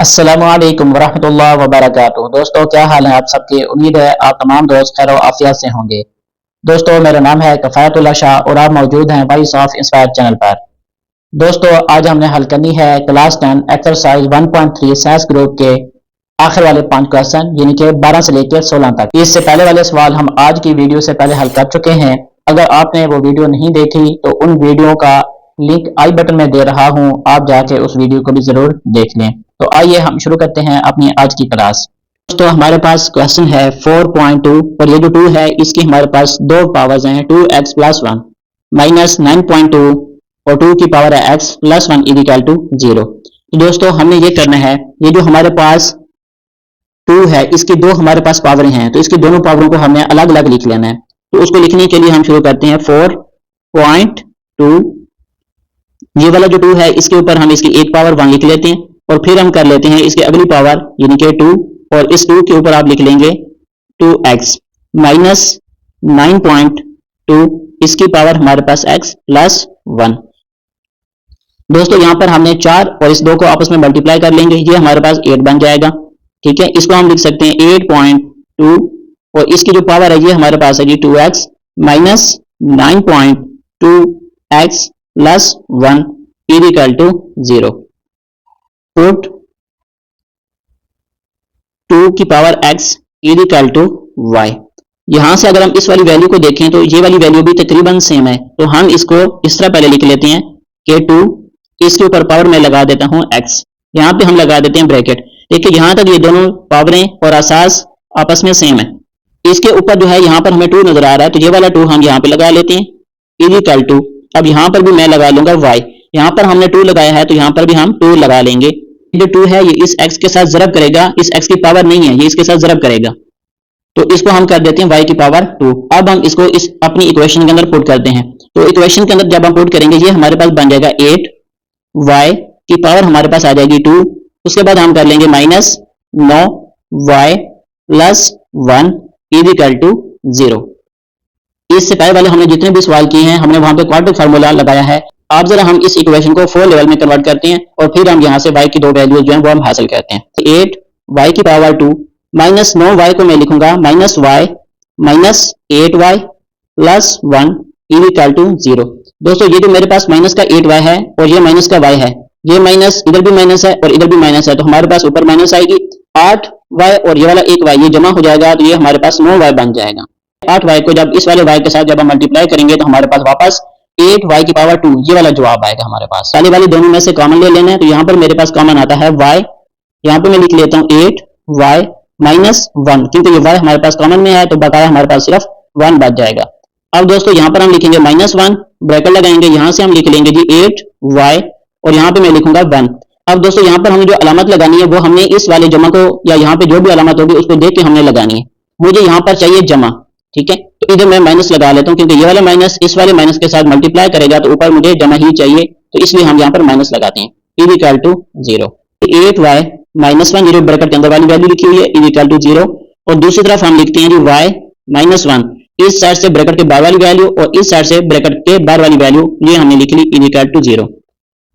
अस्सलामु अलैकुम वरहमतुल्लाहि वबरकातुहू। दोस्तों, क्या हाल है आप सबके। उम्मीद है आप तमाम दोस्त खैर आफियत से होंगे। दोस्तों, मेरा नाम है कफायतुल्लाह शाह और आप मौजूद हैं वॉइस ऑफ इंस्पायर चैनल पर। दोस्तों, आज हमने हल करनी है क्लास 10 एक्सरसाइज 1.3 साइंस ग्रुप के आखिर वाले 5 क्वेश्चन, यानी कि 12 से लेकर 16 तक। इससे पहले वाले सवाल हम आज की वीडियो से पहले हल कर चुके हैं। अगर आपने वो वीडियो नहीं देखी तो उन वीडियो का लिंक आई बटन में दे रहा हूं, आप जाके उस वीडियो को भी जरूर देख लें। तो आइए हम शुरू करते हैं अपनी आज की क्लास। तो हमारे पास क्वेश्चन है 4.2 और ये जो 2 है इसकी हमारे पास दो पावर्स हैं, 2x + 1 माइनस 9.2 और 2 की पावर है x + 1 इक्वल टू 0। तो दोस्तों, हमने ये करना है, ये जो हमारे पास 2 है इसकी दो हमारे पास पावर हैं, तो इसकी दोनों पावरों को हमें अलग अलग लिख लेना है। तो उसको लिखने के लिए हम शुरू करते हैं 4.2। ये वाला जो 2 है इसके ऊपर हम इसकी एक पावर 1 लिख लेते हैं और फिर हम कर लेते हैं इसकी अगली पावर यानी कि 2, और इस 2 के ऊपर आप लिख लेंगे 2x माइनस 9.2, इसकी पावर हमारे पास x + 1। दोस्तों, यहां पर हमने 4 और इस 2 को आपस में मल्टीप्लाई कर लेंगे, ये हमारे पास 8 बन जाएगा। ठीक है, इसको हम लिख सकते हैं 8.2 और इसकी जो पावर है ये हमारे पास है जी 2x minus 9.2x + 1 equal to 0। Put 2 की power x equal to y। यहां से अगर हम इस वाली वैल्यू को देखें तो ये वाली वैल्यू भी तकरीबन सेम है, तो हम इसको इस तरह पहले लिख लेते हैं कि 2, इसके ऊपर पावर में लगा देता हूं x, यहां पे हम लगा देते हैं ब्रैकेट। देखिए यहां तक ये दोनों पावरें और असास आपस में सेम है। इसके ऊपर जो है यहां पर हमें 2 नजर आ रहा है, तो ये वाला 2 हम यहां पे लगा लेते हैं इक्वल टू, अब यहां पर भी मैं लगा लूंगा y। यहां पर हमने 2 लगाया है तो यहां पर भी हम 2 लगा लेंगे। जो 2 है ये इस x के साथ ज़रब करेगा, इस x की पावर नहीं है, ये इसके साथ ज़रब करेगा, तो इसको हम कर देते हैं y की पावर 2। अब हम इसको इस अपनी इक्वेशन के अंदर पुट करते हैं, तो इक्वेशन के अंदर जब हम पुट करेंगे ये हमारे पास बन जाएगा 8y की पावर हमारे पास आ जाएगी 2, उसके बाद हम कर लेंगे माइनस 9y + 1 इक्वल टू 0। इससे पहले वाले हमने जितने भी सवाल किए हैं हमने वहां पे क्वाड्रेटिक फार्मूला लगाया है। अब जरा हम इस इक्वेशन को 4 लेवल में कन्वर्ट करते हैं और फिर हम यहां से y की दो वैल्यूज जो है वो हम हासिल करते हैं। 8y की पावर 2 माइनस 9y को मैं लिखूंगा minus y minus 8y + 1 equal to 0। दोस्तों, ये जो मेरे पास माइनस का 8y है और ये माइनस का y है, ये माइनस इधर भी माइनस है और इधर भी माइनस है, तो हमारे पास ऊपर माइनस आएगी। 8y और ये वाला 1y ये जमा हो जाएगा, तो ये हमारे पास 9y बन जाएगा। 8y को जब इस वाले y के साथ जब हम मल्टीप्लाई करेंगे तो हमारे पास वापस 8y की पावर 2 ये वाला जवाब आएगा हमारे पास। पहले वाली दोनों में से कॉमन ले लेना है, तो यहाँ पर मेरे पास कॉमन आता है y, यहाँ पे मैं लिख लेता हूँ 8y माइनस 1, क्योंकि ये y हमारे पास कॉमन में है तो बकाया हमारे पास सिर्फ 1 बच जाएगा। अब दोस्तों यहाँ पर हम लिखेंगे -1, ब्रैकेट लगाएंगे, यहाँ से हम लिख लेंगे जी 8y और यहाँ पे मैं लिखूंगा 1। अब दोस्तों यहाँ पर हमें जो अलामत लगानी है वो हमने इस वाले जमा को या यहाँ पे जो भी अलामत होगी उसको देख के हमने लगानी है। मुझे यहाँ पर चाहिए जमा, ठीक है, तो इधर मैं माइनस लगा लेता हूँ क्योंकि ये वाला माइनस इस वाले माइनस के साथ मल्टीप्लाई करेगा तो ऊपर मुझे जमा ही चाहिए, तो इसलिए हम यहाँ पर माइनस लगाते हैं equal to 0। 8y minus 1 0 bracket के अंदर वाली वैल्यू लिखी हुई है इक्वल टू 0, और दूसरी तरफ हम लिखते हैं जी y माइनस 1, इस साइड से ब्रैकेट के बाहर वाली वैल्यू और इस साइड से ब्रैकेट के बाहर वाली वैल्यू ये हमने लिख ली इक्वल टू 0।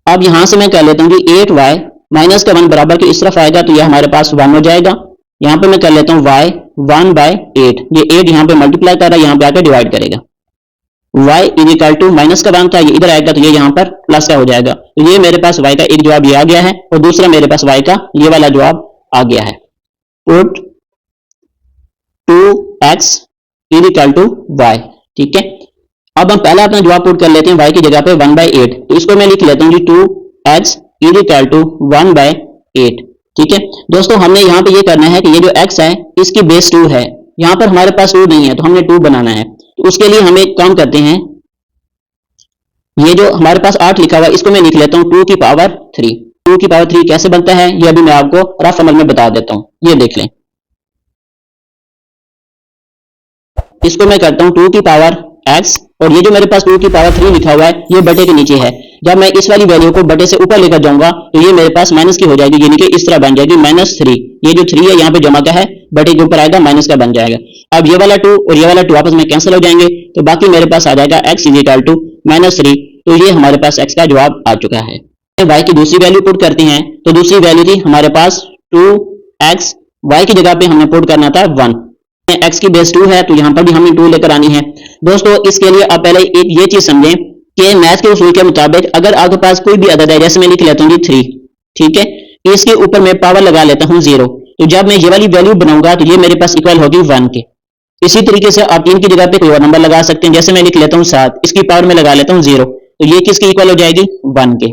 अब यहां से मैं कर लेता हूँ कि 8y माइनस का 1 बराबर के इस तरफ आएगा तो यह हमारे पास 1 हो जाएगा। यहाँ पे मैं कर लेता हूँ y 1/8, ये 8 यहाँ पे मल्टीप्लाई कर रहा है, यहाँ पे आकर डिवाइड करेगा। y इक्वल टू माइनस का 1 था, ये इधर आएगा तो ये यहाँ पर प्लस का हो जाएगा, तो ये मेरे पास y का एक जवाब ये आ गया है और दूसरा मेरे पास y का ये वाला जवाब आ गया है। Put 2x equal to y। ठीक है, अब हम पहला अपना जवाब पुट कर लेते हैं y की जगह पे 1/8, तो इसको मैं लिख लेता हूँ जी 2x इक्वल टू 1/8। ठीक है दोस्तों, हमने यहाँ पे ये करना है कि ये जो x है इसकी बेस 2 है, यहाँ पर हमारे पास 2 नहीं है तो हमने 2 बनाना है। तो उसके लिए हम एक काम करते हैं, ये जो हमारे पास 8 लिखा हुआ है इसको मैं लिख लेता हूँ 2 की पावर 3। 2 की पावर 3 कैसे बनता है ये अभी मैं आपको रफ अमल में बता देता हूँ, ये देख लें। इसको मैं करता हूँ 2 की पावर x, और ये जो मेरे पास 2 की पावर 3 लिखा हुआ है ये बटे के नीचे है। जब मैं इस वाली वैल्यू को बटे से ऊपर लेकर जाऊंगा तो ये मेरे पास माइनस की हो जाएगी, यानी कि इस तरह बन जाएगी -3। ये जो 3 है यहाँ पे जमा का है, बटे के ऊपर आएगा माइनस का बन जाएगा। अब ये वाला 2 और ये वाला 2 आपस में कैंसिल हो जाएंगे, तो बाकी मेरे पास आ जाएगा x इक्वल टू -3। तो ये हमारे पास x का जवाब आ चुका है। y की दूसरी वैल्यू पुट करते हैं तो दूसरी वैल्यू थी हमारे पास 2x, y की जगह पे हमने पुट करना था 1, x की बेस 2 है तो यहाँ पर भी हमें 2 लेकर आनी है। दोस्तों इसके लिए आप पहले एक ये चीज समझें कि मैथ के उसूल के मुताबिक अगर आपके पास कोई भी अदद है, जैसे मैं लिख लेता हूँ जी 3, ठीक है, इसके ऊपर मैं पावर लगा लेता हूँ 0, तो जब मैं ये वाली वैल्यू बनाऊंगा तो ये मेरे पास इक्वल होगी 1 के। इसी तरीके से आप 3 की जगह पे कोई और नंबर लगा सकते हैं, जैसे मैं लिख लेता हूँ 7, इसकी पावर में लगा लेता हूँ 0, तो ये किसकी इक्वल हो जाएगी 1 के।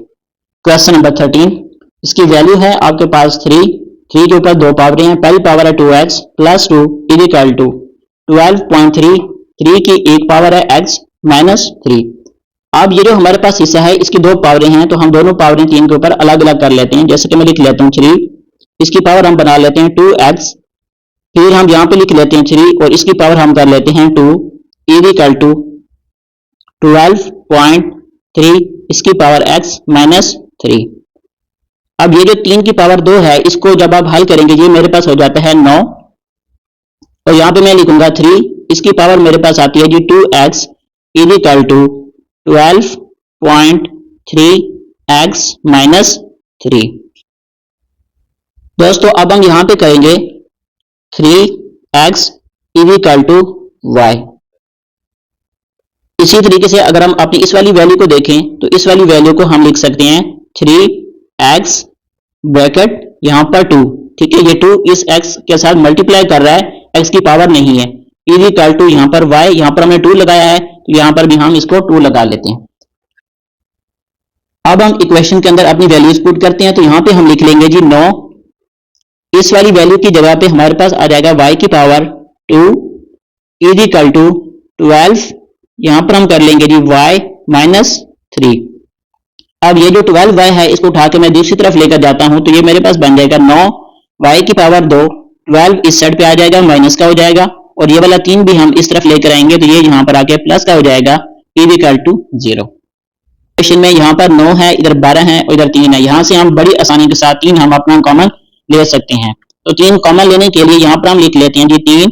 क्वेश्चन नंबर 13, इसकी वैल्यू है आपके पास 3 के ऊपर 2 पावरें हैं, पहली पावर है 2x प्लस 2 इक्वल टू 12.3, 3 की एक पावर है x माइनस 3। अब ये जो हमारे पास हिस्सा है इसकी 2 पावरें हैं तो हम दोनों पावरें 3 के ऊपर अलग अलग कर लेते हैं, जैसे कि मैं लिख लेता हूँ 3, इसकी पावर हम बना लेते हैं 2x, फिर हम यहाँ पे लिख लेते हैं 3 और इसकी पावर हम कर लेते हैं 2 इक्वल टू 12.3, इसकी पावर x माइनस 3। अब ये जो 3 की पावर 2 है इसको जब आप हल करेंगे ये मेरे पास हो जाता है 9, और यहाँ पे मैं लिखूंगा 3, इसकी पावर मेरे पास आती है जी 2x equal to 12.3x minus 3। दोस्तों अब हम यहाँ पे करेंगे 3x इक्वल टू y। इसी तरीके से अगर हम अपनी इस वाली वैल्यू को देखें तो इस वाली वैल्यू को हम लिख सकते हैं 3x ब्रैकेट यहाँ पर 2, ठीक है, ये 2 इस x के साथ मल्टीप्लाई कर रहा है, x की पावर नहीं है, इक्वल टू यहाँ पर y, यहाँ पर हमने 2 लगाया है तो यहाँ पर भी हम इसको 2 लगा लेते हैं। अब हम इक्वेशन के अंदर अपनी वैल्यूज पुट करते हैं तो यहाँ पे हम लिख लेंगे जी 9, इस वाली वैल्यू की जगह पे हमारे पास आ जाएगा y की पावर 2 इक्वल टू 12, यहाँ पर हम कर लेंगे जी y माइनस 3। अब ये जो 12y है इसको उठा के मैं दूसरी तरफ लेकर जाता हूं तो ये मेरे पास बन जाएगा 9 y की पावर 2, 12 इस साइड पे आ जाएगा माइनस का हो जाएगा, और ये वाला 3 भी हम इस तरफ लेकर आएंगे तो ये यहाँ पर आके प्लस का हो जाएगा इक्वल टू 0। क्वेश्चन में यहाँ पर 9 है, इधर 12 है और इधर 3 है, यहाँ से हम बड़ी आसानी के साथ 3 हम अपना कॉमन ले सकते हैं। तो 3 कॉमन लेने के लिए यहाँ पर हम लिख लेते हैं जी 3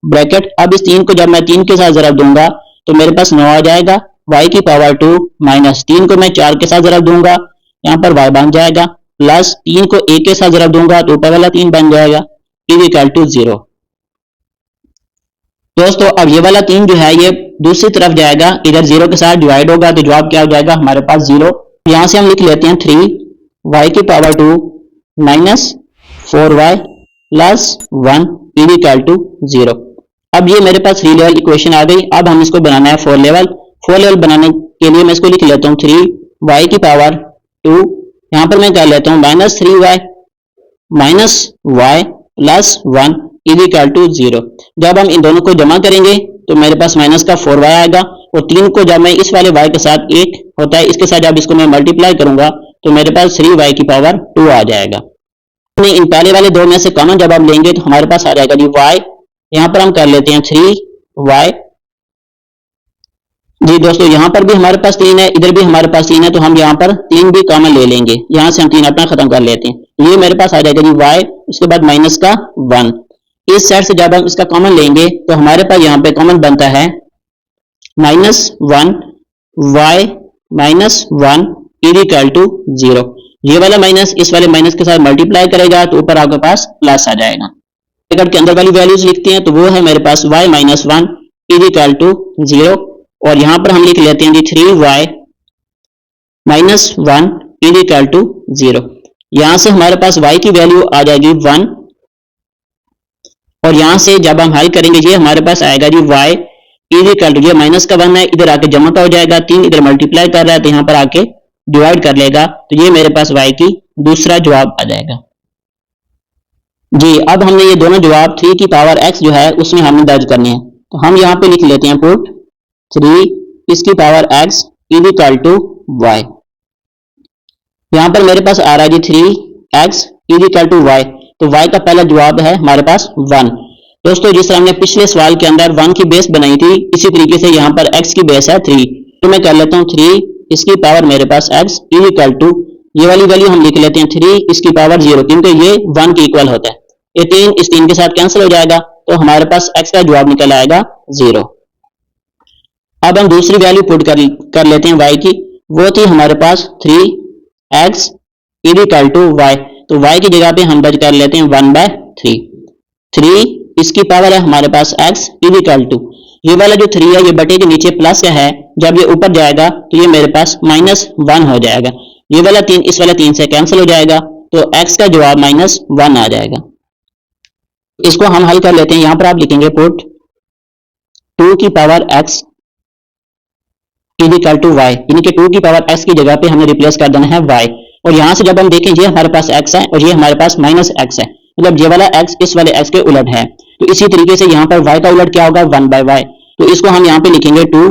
ब्रैकेट, अब इस 3 को जब मैं 3 के साथ जरब दूंगा तो मेरे पास 9 आ जाएगा, y की पावर 2 माइनस 3 को मैं 4 के साथ जरब दूंगा, यहाँ पर y बन जाएगा, प्लस 3 को 1 के साथ जरब दूंगा तो ऊपर वाला 3 बन जाएगा इक्वल टू 0। दोस्तों अब ये वाला 3 जो है ये दूसरी तरफ जाएगा, इधर 0 के साथ डिवाइड होगा तो जवाब क्या हो जाएगा हमारे पास 0। यहाँ से हम लिख लेते हैं 3 y की power 2 minus 4y plus 1 equal to 0। अब ये मेरे पास 3 लेवल इक्वेशन आ गई। अब हम इसको बनाना है 4 लेवल। 4 लेवल बनाने के लिए मैं इसको लिख लेता हूँ 3y की पावर 2, यहाँ पर मैं कर लेता हूँ minus 3y minus y plus 1 equal to 0। जब हम इन दोनों को जमा करेंगे तो मेरे पास माइनस का 4y आएगा, और 3 को जब मैं इस वाले y के साथ 1 होता है इसके साथ जब इसको मैं मल्टीप्लाई करूंगा तो मेरे पास 3y की पावर 2 आ जाएगा। इन पहले वाले दो में से कॉमन जब आप लेंगे तो हमारे पास आ जाएगा जी y, यहाँ पर हम कर लेते हैं 3y जी। दोस्तों यहाँ पर भी हमारे पास 3 है, इधर भी हमारे पास 3 है, तो हम यहाँ पर 3 भी कॉमन ले लेंगे, यहाँ से हम 3 अपना खत्म कर लेते हैं। ये मेरे पास आ जाएगा जी y, उसके बाद माइनस का 1। इस साइड से जब हम इसका कॉमन लेंगे तो हमारे पास यहाँ पे कॉमन बनता है minus 1 y minus 1 equal to 0। ये वाला माइनस इस वाले माइनस के साथ मल्टीप्लाई करेगा तो ऊपर आपके पास प्लस आ जाएगा। ब्रैकेट के अंदर वाली वैल्यूज लिखते हैं तो वो है मेरे पास y माइनस 1 इक्वल टू 0, और यहाँ पर हम लिख लेते हैं जी 3y माइनस 1 इक्वल टू 0। यहाँ से हमारे पास y की वैल्यू आ जाएगी 1, और यहाँ से जब हम हल करेंगे ये हमारे पास आएगा जी y इक्वल टू, ये माइनस का 1 है, इधर आके जमा का हो जाएगा, 3 इधर मल्टीप्लाई कर रहा है तो यहाँ पर आके डिवाइड कर लेगा, तो ये मेरे पास y की दूसरा जवाब आ जाएगा जी। अब हमने ये दोनों जवाब 3 की पावर x जो है उसमें हमने दर्ज करने हैं, तो हम यहाँ पे लिख लेते हैं पुट 3 इसकी power x equal to y। यहाँ पर मेरे पास आ रहा है जी 3x इक्वल टू y, तो y का पहला जवाब है हमारे पास 1। दोस्तों जिस तरह हमने पिछले सवाल के अंदर 1 की बेस बनाई थी, इसी तरीके से यहाँ पर x की बेस है 3, तो मैं कर लेता हूँ 3 इसकी पावर मेरे पास x इक्वल टू, ये वाली वैल्यू हम लिख लेते हैं 3 इसकी पावर 0, क्योंकि ये 1 के इक्वल होता है। ये 3 इस 3 के साथ कैंसिल हो जाएगा तो हमारे पास x का जवाब निकल आएगा 0। अब हम दूसरी वैल्यू पुट कर लेते हैं y की, वो थी हमारे पास 3 x इक्वल टू y, तो y की जगह पे हम दर्ज कर लेते हैं 1/3। 3 इसकी पावर है हमारे पास x इक्वल टू, ये वाला जो 3 है ये बटे के नीचे प्लस का है, जब ये ऊपर जाएगा तो ये मेरे पास -1 हो जाएगा। ये वाला 3 इस वाला 3 से कैंसिल हो जाएगा, तो x का जवाब -1 आ जाएगा। इसको हम हल कर लेते हैं। यहां पर आप लिखेंगे पुट 2 की power x equal to y, यानी कि 2 की पावर x की जगह पे हमने रिप्लेस कर देना है y, और यहां से जब हम देखें ये हमारे पास x है और ये हमारे पास -x है, मतलब ये वाला x इस वाले x के उलट है, तो इसी तरीके से यहाँ पर y का उलट क्या होगा 1/y, तो इसको हम यहाँ पे लिखेंगे 2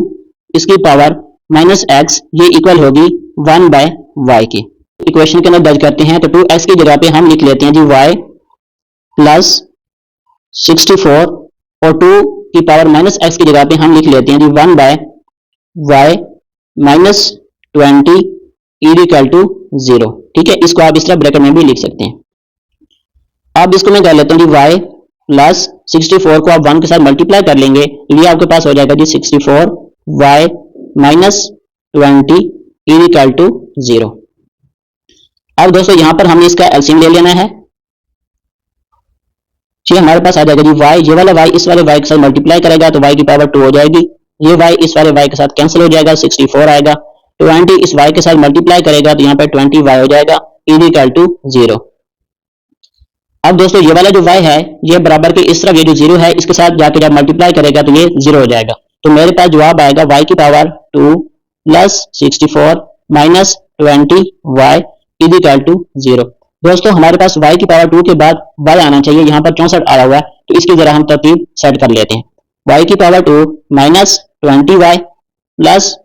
इसकी पावर -x, ये इक्वल होगी 1/y की। इक्वेशन के अंदर दर्ज करते हैं, तो 2x की जगह पे हम लिख लेते हैं जी y प्लस 64, और 2 की पावर -x की जगह पे हम लिख लेते हैं जी 1/y माइनस 20 इक्वल टू 0। ठीक है, इसको आप इस तरह ब्रैकेट में भी लिख सकते हैं। अब इसको मैं कर लेता हूँ जी y प्लस 64 को आप 1 के साथ मल्टीप्लाई कर लेंगे, ये आपके पास हो जाएगा जी 64y माइनस 20 इक्वल टू 0। अब दोस्तों यहाँ पर हमने इसका एलसीएम ले लेना है, जी हमारे पास आ जाएगा जी y, ये वाला y इस वाले y के साथ मल्टीप्लाई करेगा तो y की पावर 2 हो जाएगी, ये y इस वाले y के साथ कैंसिल हो जाएगा, 64 आएगा, 20 इस y के साथ मल्टीप्लाई करेगा तो यहाँ पर 20y हो जाएगा इक्वल टू 0। अब दोस्तों ये वाला जो y है ये बराबर के इस तरफ ये जो 0 है इसके साथ जाके जब मल्टीप्लाई करेगा तो ये 0 हो जाएगा, तो मेरे पास जवाब आएगा y की power 2 plus 64 minus 20y equal to 0। दोस्तों हमारे पास y की पावर 2 के बाद y आना चाहिए, यहाँ पर 64 आया हुआ है, तो इसकी जरा हम तरतीब सेट कर लेते हैं। y की power 2 minus 20y plus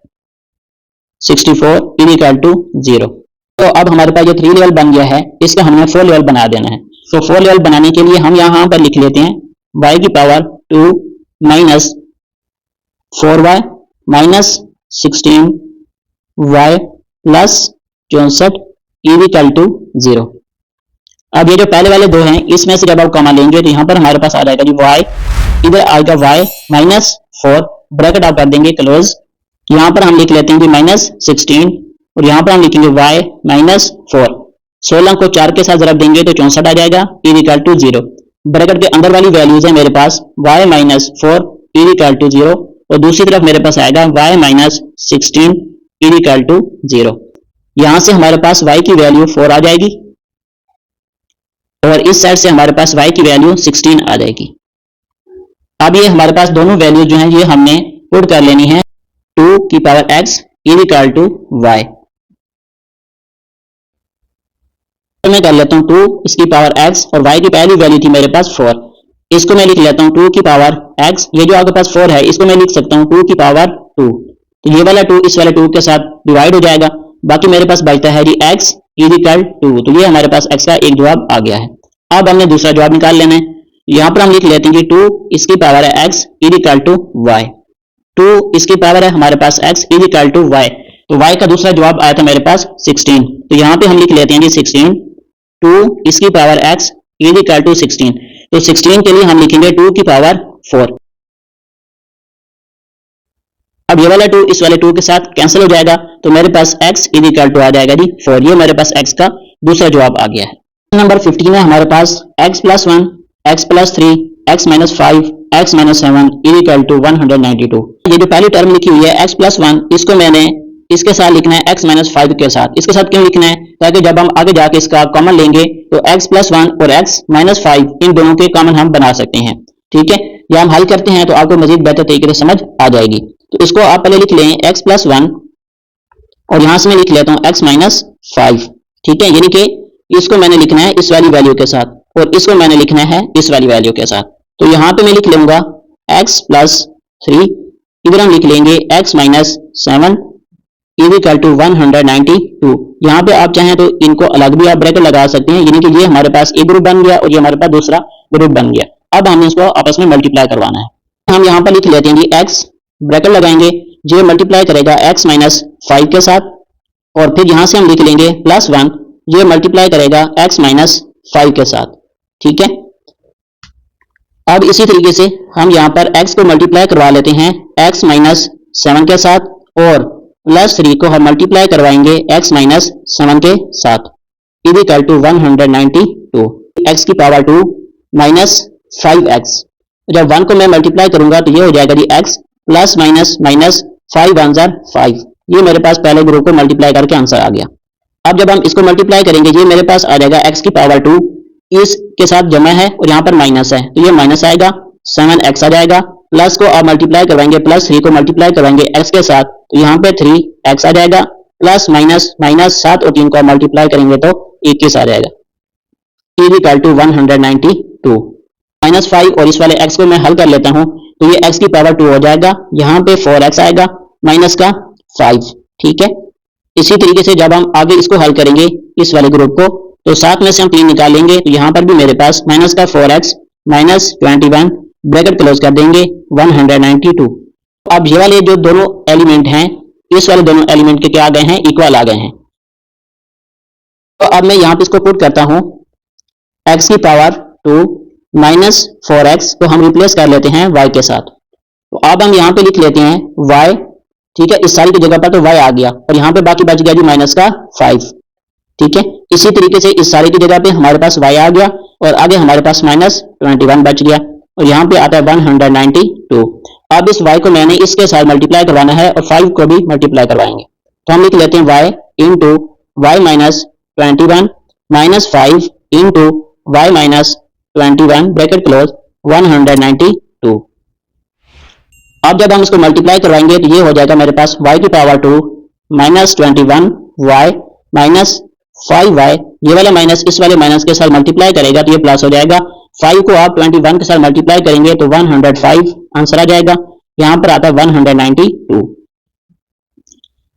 64 equal to 0। तो अब हमारे पास ये 3 लेवल बन गया है, इसका हमें 4 लेवल बना देना है। तो 4 लेवल बनाने के लिए हम यहाँ पर लिख लेते हैं y की power 2 minus 4y minus 16y plus 64 equal to 0। अब ये जो पहले वाले दो हैं इसमें से जब आप कॉमन लेंगे तो यहाँ पर हमारे पास आ जाएगा जी y, इधर आएगा y माइनस 4, ब्रैकेट आप कर देंगे क्लोज, यहाँ पर हम लिख लेते हैं जी माइनस 16, और यहाँ पर हम लिखेंगे y माइनस 4, 16 को 4 के साथ जब देंगे तो 64 आ जाएगा इक्वल टू 0। ब्रैकेट के अंदर वाली वैल्यूज है मेरे पास y माइनस 4 इक्वल टू 0, और दूसरी तरफ मेरे पास आएगा y माइनस 16 इक्वल टू 0। यहाँ से हमारे पास y की वैल्यू 4 आ जाएगी, और इस साइड से हमारे पास y की वैल्यू 16 आ जाएगी। अब ये हमारे पास दोनों वैल्यू जो हैं ये हमने पुट कर लेनी है 2 की power x equal to y। तो मैं कर लेता हूँ 2 इसकी पावर x, और y की पहली वैल्यू थी मेरे पास 4, इसको मैं लिख लेता हूँ 2 की पावर x, ये जो आपके पास 4 है इसको मैं लिख सकता हूँ 2 की पावर 2, तो ये वाला 2 इस वाले 2 के साथ डिवाइड हो जाएगा, बाकी मेरे पास बचता है जी x इक्वल टू, तो ये हमारे पास x का एक जवाब आ गया है। अब हमने दूसरा जवाब निकाल लेना है, यहाँ पर हम लिख लेते हैं कि 2 इसकी पावर है x इक्वल टू y, 2 इसकी पावर है हमारे पास x इक्वल टू y, तो y का दूसरा जवाब आया था मेरे पास 16, तो यहाँ पे हम लिख लेते हैं जी 16, 2 इसकी पावर x इक्वल टू 16, तो 16 के लिए हम लिखेंगे 2 की पावर 4। अब ये वाला 2 इस वाले 2 के साथ कैंसिल हो जाएगा, तो मेरे पास x इक्वल टू आ जाएगा जी 4, ये मेरे पास x का दूसरा जवाब आ गया है। नंबर 15 है हमारे पास x plus 1 x plus 3 x minus 5 x minus 7 equal to 192। ये जो पहली टर्म लिखी हुई है x प्लस 1, इसको मैंने इसके साथ लिखना है x माइनस 5 के साथ। इसके साथ क्यों लिखना है, ताकि जब हम आगे जाके इसका कॉमन लेंगे तो x प्लस 1 और x माइनस 5 इन दोनों के कॉमन हम बना सकते हैं। ठीक है, या हम हल करते हैं तो आपको मजीद बेहतर तरीके से समझ आ जाएगी। तो इसको आप पहले लिख लें x प्लस 1, और यहां से मैं लिख लेता हूं x माइनस 5। ठीक है, यानी कि इसको मैंने लिखना है इस वाली वैल्यू के साथ, और इसको मैंने लिखना है इस वाली वैल्यू के साथ। तो यहाँ पे मैं लिख लूंगा x प्लस 3, इधर हम लिख लेंगे x माइनस 7 इक्वल टू 192। यहाँ पे आप चाहें तो इनको अलग भी आप ब्रैकेट लगा सकते हैं, यानी कि ये हमारे पास एक ग्रुप बन गया और ये हमारे पास दूसरा ग्रुप बन गया। अब हमें इसको आपस में मल्टीप्लाई करवाना है। हम यहाँ पर लिख लेते हैं जी x, ब्रैकेट लगाएंगे, ये मल्टीप्लाई करेगा x माइनस 5 के साथ, और फिर यहाँ से हम लिख लेंगे प्लस 1, ये मल्टीप्लाई करेगा x माइनस 5 के साथ। ठीक है, अब इसी तरीके से हम यहाँ पर x को मल्टीप्लाई करवा लेते हैं x माइनस 7 के साथ, और प्लस 3 को हम मल्टीप्लाई करवाएंगे x माइनस 7 के साथ इज इक्वल टू 192 x की पावर 2 माइनस 5x। जब 1 को मैं मल्टीप्लाई करूंगा तो ये हो जाएगा जी x प्लस माइनस माइनस 5 1 5। ये मेरे पास पहले ग्रुप को मल्टीप्लाई करके आंसर आ गया। अब जब हम इसको मल्टीप्लाई करेंगे ये मेरे पास आ जाएगा x की पावर 2 इसके साथ जमा है और यहाँ पर माइनस है तो ये माइनस आएगा 7x आ जाएगा। प्लस को आप मल्टीप्लाई करवाएंगे प्लस 3 को मल्टीप्लाई करवाएंगे x के साथ तो यहाँ पे 3x आ जाएगा प्लस माइनस माइनस 7 और 3 को मल्टीप्लाई करेंगे तो 21 आ जाएगा इज इक्वल टू 192। माइनस 5 और इस वाले x को मैं हल कर लेता हूँ तो ये x की पावर 2 हो जाएगा, यहाँ पे 4x आएगा माइनस का 5। ठीक है, इसी तरीके से जब हम आगे इसको हल करेंगे इस वाले ग्रुप को तो 7 में से हम 3 निकालेंगे तो यहाँ पर भी मेरे पास माइनस का 4x माइनस 21 ब्रैकेट क्लोज कर देंगे 192। अब ये वाले जो दोनों एलिमेंट हैं इस वाले दोनों एलिमेंट के क्या आ गए हैं, इक्वल आ गए हैं। तो अब मैं यहाँ पे इसको पुट करता हूँ x की पावर 2 माइनस 4x को हम रिप्लेस कर लेते हैं y के साथ। तो अब हम यहाँ पे लिख लेते हैं y। ठीक है, इस सारी की जगह पर तो y आ गया और यहाँ पे बाकी बच गया जी माइनस का 5। ठीक है, इसी तरीके से इस सारी की जगह पे हमारे पास y आ गया और आगे हमारे पास माइनस 21 बच गया और यहाँ पे आता है 192। अब इस y को मैंने इसके साथ मल्टीप्लाई करवाना है और 5 को भी मल्टीप्लाई करवाएंगे तो हम लिख लेते हैं y इंटू वाई माइनस 21 माइनस 5 into y minus 21 bracket close 192। अब जब हम इसको मल्टीप्लाई करवाएंगे तो ये हो जाएगा मेरे पास y की power 2 minus 21 y minus 5y। ये वाला माइनस इस वाले माइनस के साथ मल्टीप्लाई करेगा तो ये प्लस हो जाएगा। 5 को आप 21 के साथ मल्टीप्लाई करेंगे तो 105 आंसर आ जाएगा। यहाँ पर आता है 192।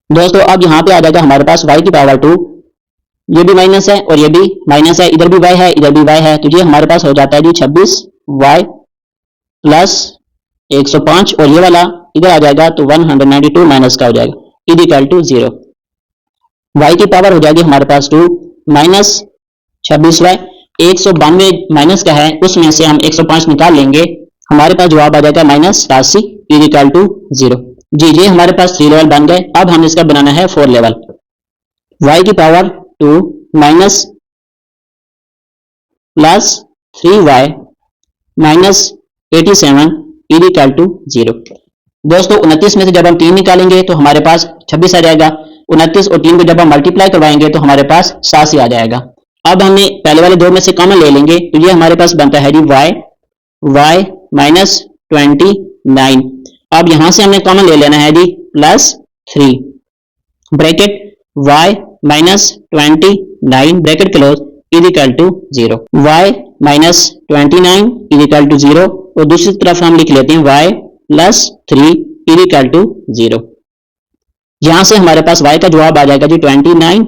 दोस्तों अब यहाँ पे आ जाएगा हमारे पास y की पावर 2, ये भी माइनस है और ये भी माइनस है, इधर भी y है इधर भी y है तो ये हमारे पास हो जाता है जी 26y प्लस 105 और ये वाला इधर आ जाएगा तो 192 माइनस का हो जाएगा इज इक्वल टू 0। y की पावर हो जाएगी हमारे पास 2 माइनस 26y। 192 माइनस का है उसमें से हम 105 निकाल लेंगे, हमारे पास जवाब आ जाएगा माइनस 87 इज इक्वल टू 0। जी ये हमारे पास 3 लेवल बन गए। अब हम इसका बनाना है 4 लेवल। y की power 2 minus plus 3y minus 87 is equal to 0। दोस्तों 29 में से जब हम 3 निकालेंगे तो हमारे पास 26 आ जाएगा। 29 और 3 को जब हम मल्टीप्लाई करवाएंगे तो हमारे पास 87 आ जाएगा। अब हमने पहले वाले दो में से कॉमन ले लेंगे तो ये हमारे पास बनता है जी y माइनस 29। अब यहां से हमने कॉमन ले लेना है जी plus 3 bracket y minus 29 bracket close is equal to 0। y minus 29 is equal to 0 और दूसरी तरफ हम लिख लेते हैं y plus 3 is equal to 0। यहां से हमारे पास y का जवाब आ जाएगा जी 29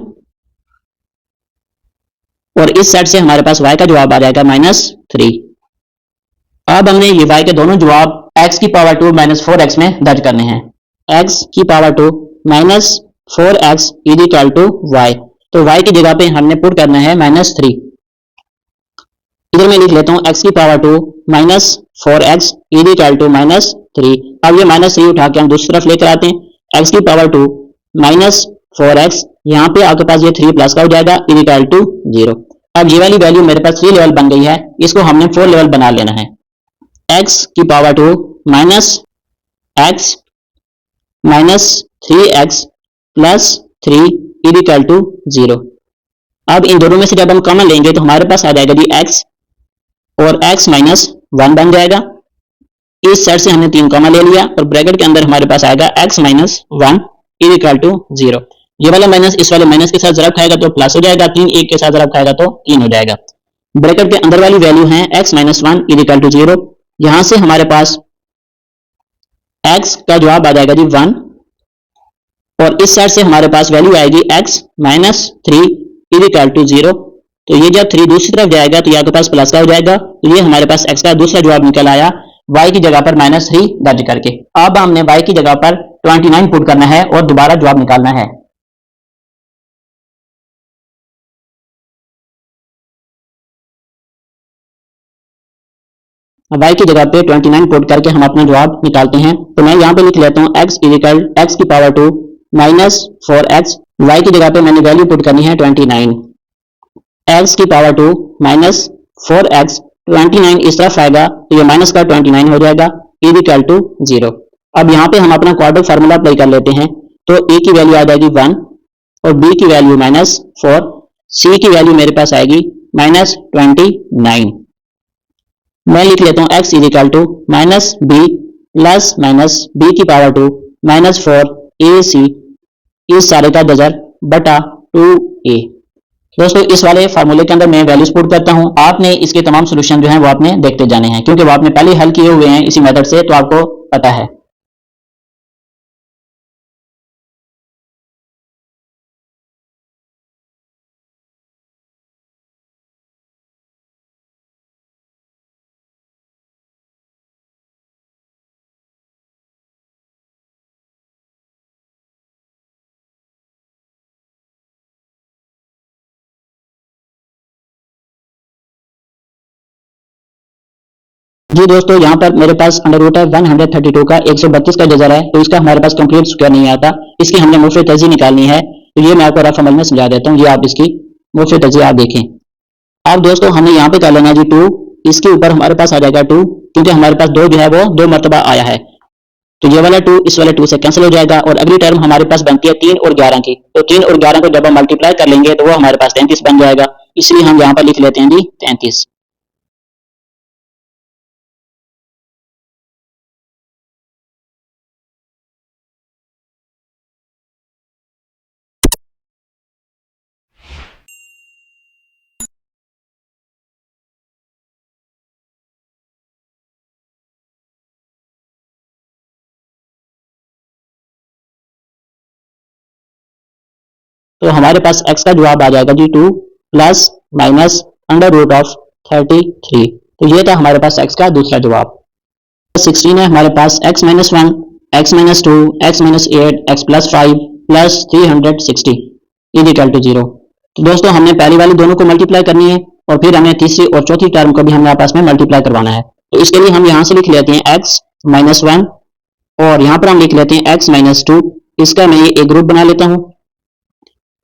और इस साइड से हमारे पास y का जवाब आ जाएगा माइनस 3। अब हमने ये y के दोनों जवाब x की पावर 2 माइनस 4x में दर्ज करने हैं। x की power 2 minus 4x is equal to y, तो y की जगह पे हमने पुट करना है माइनस 3। इधर मैं लिख लेता हूँ x की power 2 minus 4x is equal to minus 3। अब ये माइनस 3 उठा के हम दूसरी तरफ लेकर आते हैं। x की पावर 2 माइनस 4x, यहाँ पे आपके पास ये 3 प्लस का हो जाएगा इज इक्वल टू 0। अब ये वाली वैल्यू मेरे पास 3 लेवल बन गई है, इसको हमने 4 लेवल बना लेना है। x की power 2 minus x minus 3x plus 3 is equal to 0। अब इन दोनों में से जब हम कॉमन लेंगे तो हमारे पास आ जाएगा जी x और x माइनस 1 बन जाएगा। इस साइड से हमने 3 कॉमन ले लिया और ब्रैकेट के अंदर हमारे पास आएगा x minus 1 is equal to 0। ये वाला माइनस इस वाले माइनस के साथ जरब खाएगा तो प्लस हो जाएगा, 3 एक के साथ जरब खाएगा तो 3 हो जाएगा। ब्रैकेट के अंदर वाली वैल्यू है x minus 1 is equal to 0। यहां से हमारे पास x का जवाब आ जाएगा जी 1 और इस साइड से हमारे पास वैल्यू आएगी x minus 3 is equal to 0। तो ये जब 3 दूसरी तरफ जाएगा तो ये आपके पास प्लस का हो जाएगा, तो ये हमारे पास x का दूसरा जवाब निकल आया y की जगह पर माइनस 3 दर्ज करके। अब हमने y की जगह पर 29 पुट करना है और दोबारा जवाब निकालना है। y की जगह पे 29 पुट करके हम अपना जवाब निकालते हैं। तो मैं यहाँ पे लिख लेता हूँ x की पावर 2 माइनस 4x, y की जगह पे मैंने वैल्यू पुट करनी है 29, x की पावर 2 माइनस 4x, 29 इस तरफ आएगा तो ये माइनस का 29 हो जाएगा, इज इक्वल टू 0। अब यहाँ पे हम अपना क्वाड्रेटिक फार्मूला अप्लाई कर लेते हैं, तो a की वैल्यू आ जाएगी 1 और b की वैल्यू माइनस 4, c की वैल्यू मेरे पास आएगी माइनस 29। मैं लिख लेता हूँ x is equal to minus b plus minus b की पावर 2 माइनस 4 ac इस सारे का गजर बटा 2a। दोस्तों इस वाले फार्मूले के अंदर मैं वैल्यूज पुट करता हूं, आपने इसके तमाम सॉल्यूशन जो हैं वो आपने देखते जाने हैं, क्योंकि वो आपने पहले हल किए हुए हैं इसी मेथड से, तो आपको पता है। जी दोस्तों, यहाँ पर मेरे पास अंडर रूट है 132 का 132 का जजर है, तो इसका हमारे पास कंप्लीट स्क्वायर नहीं आता, इसकी हमने मुफ्त तजी निकालनी है। तो ये मैं आपको रफ अमल में समझा देता हूँ, ये आप इसकी मुफ्त तजी आप देखें। अब दोस्तों हमने यहाँ पे कर लेना जी 2, इसके ऊपर हमारे पास आ जाएगा 2, क्योंकि हमारे पास 2 जो है वो 2 मरतबा आया है, तो ये वाला 2 इस वाले 2 से कैंसिल हो जाएगा और अगली टर्म हमारे पास बनती है 3 और 11 की, तो 3 और 11 को जब हम मल्टीप्लाई कर लेंगे तो वो हमारे पास 33 बन जाएगा, इसलिए हम यहाँ पर लिख लेते हैं जी 33। तो हमारे पास x का जवाब आ जाएगा जी 2 plus minus under root of 33, तो ये था हमारे पास x का दूसरा जवाब। 16 है हमारे पास x minus 1, x minus 2, x minus 8, x plus 5 plus 360 is equal to 0। तो दोस्तों हमने पहली वाली दोनों को मल्टीप्लाई करनी है और फिर हमें तीसरी और चौथी टर्म को भी हमें आपस में मल्टीप्लाई करवाना है, तो इसके लिए हम यहाँ से लिख लेते हैं x माइनस 1 और यहाँ पर हम लिख लेते हैं x माइनस 2, इसका मैं ये एक ग्रुप बना लेता हूँ।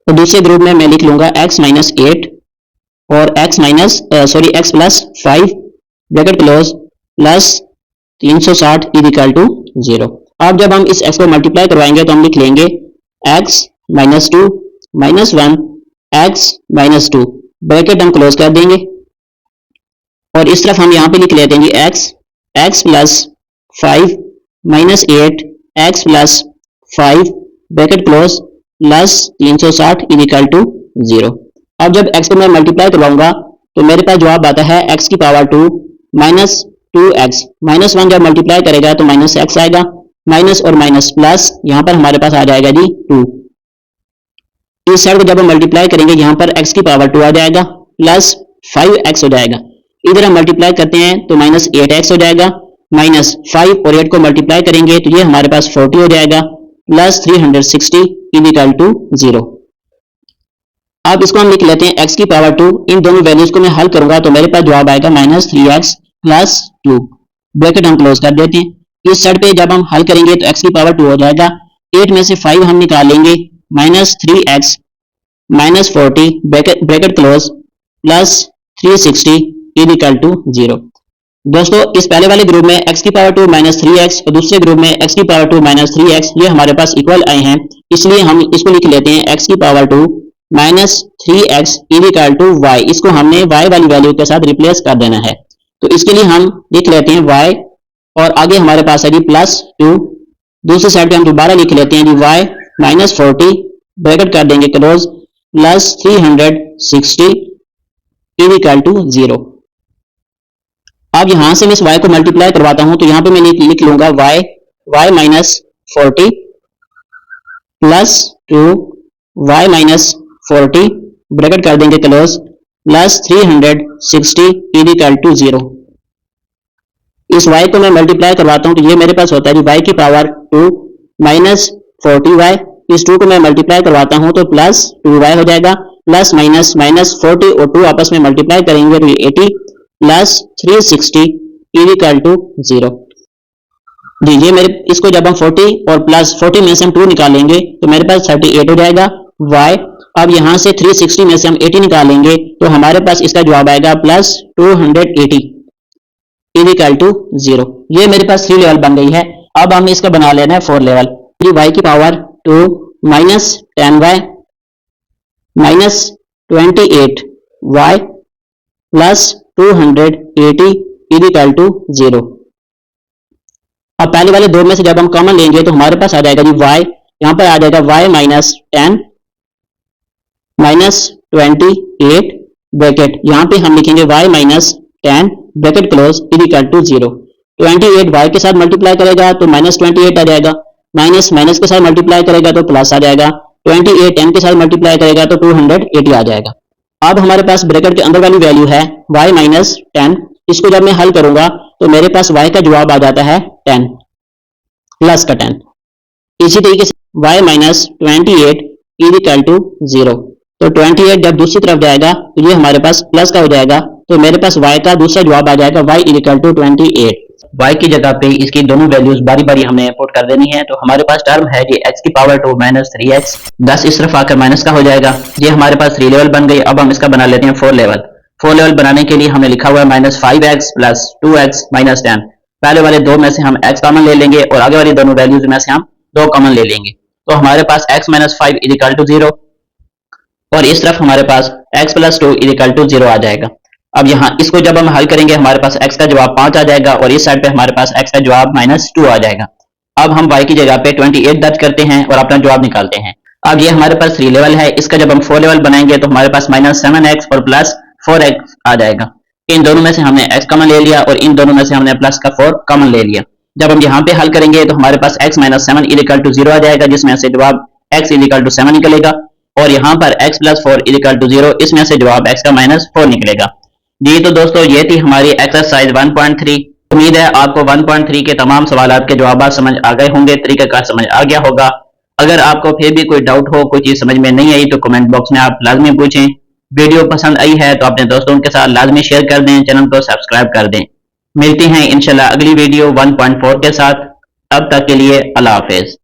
तो दूसरे ग्रुप में मैं लिख लूंगा x माइनस 8 और x minus x plus 5 bracket close plus 360 is equal to 0। अब जब हम इस x को मल्टीप्लाई करवाएंगे तो हम लिख लेंगे x minus 2 minus 1 x minus 2 bracket हम क्लोज कर देंगे और इस तरफ हम यहाँ पे लिख लेते हैं x plus 5 minus 8 x plus 5 bracket close plus 360 is equal to 0। अब जब x को मैं मल्टीप्लाई करवाऊंगा तो मेरे पास जवाब आता है x की पावर 2 माइनस 2x, माइनस 1 जब मल्टीप्लाई करेगा तो माइनस x आएगा, माइनस और माइनस प्लस, यहाँ पर हमारे पास आ जाएगा जी 2। इस साइड को जब हम मल्टीप्लाई करेंगे यहाँ पर x की पावर 2 आ जाएगा प्लस 5x हो जाएगा, इधर हम मल्टीप्लाई करते हैं तो माइनस 8x हो जाएगा, माइनस 5 और 8 को मल्टीप्लाई करेंगे तो ये हमारे पास 40 हो जाएगा प्लस 360 इज इक्वल टू 0। अब इसको हम लिख लेते हैं x की पावर 2, इन दोनों वैल्यूज को मैं हल करूंगा तो मेरे पास जवाब आएगा माइनस 3x प्लस 2 ब्रैकेट हम क्लोज कर देते हैं। इस साइड पे जब हम हल करेंगे तो x की पावर 2 हो जाएगा, 8 में से 5 हम निकाल लेंगे, minus 3x minus 40 bracket close plus 360 is equal to 0। दोस्तों इस पहले वाले ग्रुप में x की पावर 2 माइनस 3x और दूसरे ग्रुप में x की पावर 2 माइनस 3x ये हमारे पास इक्वल आए हैं, इसलिए हम इसको लिख लेते हैं x की power 2 minus 3x is equal to y, इसको हमने y वाली वैल्यू के साथ रिप्लेस कर देना है, तो इसके लिए हम लिख लेते हैं y और आगे हमारे पास है जी प्लस 2, दूसरी साइड पे हम दोबारा लिख लेते हैं जी y माइनस 40 ब्रैकेट कर देंगे close plus 360 is equal to 0। अब यहां से मैं इस y को मल्टीप्लाई करवाता हूं तो यहां पे मैं लिख लूंगा y minus 40 plus 2 y minus 40 bracket कर देंगे close plus 360 is equal to 0। इस y को मैं मल्टीप्लाई करवाता हूं तो ये मेरे पास होता है जी y की पावर 2 माइनस 40y, इस 2 को मैं मल्टीप्लाई करवाता हूं तो प्लस 2y हो जाएगा, प्लस माइनस माइनस 40 और 2 आपस में मल्टीप्लाई करेंगे तो ये 80 प्लस 360 इज इक्वल टू 0। जी ये मेरे इसको जब हम 40 और प्लस 40 में से हम 2 निकालेंगे तो मेरे पास 38 हो जाएगा y। अब यहाँ से 360 में से हम 80 निकालेंगे तो हमारे पास इसका जवाब आएगा प्लस 280 इक्वल टू 0। ये मेरे पास 3 लेवल बन गई है। अब हमें इसका बना लेना है 4 लेवल। y की power 2 minus 10y minus 28y plus 280 equal to 0। अब पहले वाले दो में से जब हम कॉमन लेंगे तो हमारे पास आ जाएगा जी y, यहाँ पर आ जाएगा y माइनस 10 माइनस 28 ब्रैकेट, यहाँ पे हम लिखेंगे y minus 10 bracket close equal to 0। 28 y के साथ मल्टीप्लाई करेगा तो माइनस 28 आ जाएगा, माइनस माइनस के साथ मल्टीप्लाई करेगा तो प्लस आ जाएगा, 28 10 के साथ मल्टीप्लाई करेगा तो 280 आ जाएगा। अब हमारे पास ब्रैकेट के अंदर वाली वैल्यू है y माइनस 10। इसको जब मैं हल करूंगा तो मेरे पास y का जवाब आ जाता है 10 प्लस का 10। इसी तरीके से y माइनस 28 इक्वल टू 0। तो 28 जब दूसरी तरफ जाएगा तो ये हमारे पास प्लस का हो जाएगा, तो मेरे पास y का दूसरा जवाब आ जाएगा y इक्वल टू 28। y की जगह पे इसकी दोनों वैल्यूज बारी बारी हमने पुट कर देनी है। तो हमारे पास टर्म है जी x की पावर 2 माइनस 3x, 10 इस तरफ आकर माइनस का हो जाएगा। ये हमारे पास 3 लेवल बन गई। अब हम इसका बना लेते हैं 4 लेवल। 4 लेवल बनाने के लिए हमने लिखा हुआ है minus 5x plus 2x minus 10। पहले वाले दो में से हम x कॉमन ले लेंगे और आगे वाली दोनों वैल्यूज में से हम 2 कॉमन ले लेंगे। तो हमारे पास x माइनस 5 इक्वल टू 0 और इस तरफ हमारे पास x प्लस 2 इक्वल टू 0 आ जाएगा। अब यहाँ इसको जब हम हल करेंगे हमारे पास x का जवाब 5 आ जाएगा और इस साइड पे हमारे पास x का जवाब माइनस 2 आ जाएगा। अब हम y की जगह पे 28 दर्ज करते हैं और अपना जवाब निकालते हैं। अब ये हमारे पास 3 लेवल है, इसका जब हम 4 लेवल बनाएंगे तो हमारे पास माइनस 7x और प्लस 4x आ जाएगा। इन दोनों में से हमने x कॉमन ले लिया और इन दोनों में से हमने प्लस का 4 कॉमन ले लिया। जब हम यहाँ पे हल करेंगे तो हमारे पास x माइनस 7 इक्वल टू 0 आ जाएगा, जिसमें से जवाब x इक्वल टू 7 निकलेगा और यहाँ पर x प्लस 4 इक्वल टू 0, इसमें से जवाब x का माइनस 4 निकलेगा। जी तो दोस्तों ये थी हमारी एक्सरसाइज 1.3। उम्मीद है आपको 1.3 के तमाम सवालों के जवाब समझ आ गए होंगे, तरीकाकार समझ आ गया होगा। अगर आपको फिर भी कोई डाउट हो, कोई चीज समझ में नहीं आई तो कमेंट बॉक्स में आप लाजमी पूछें। वीडियो पसंद आई है तो अपने दोस्तों के साथ लाजमी शेयर कर दें, चैनल को सब्सक्राइब कर दें। मिलते हैं इंशाल्लाह अगली वीडियो 1.4 के साथ। तब तक के लिए अल्लाह हाफिज।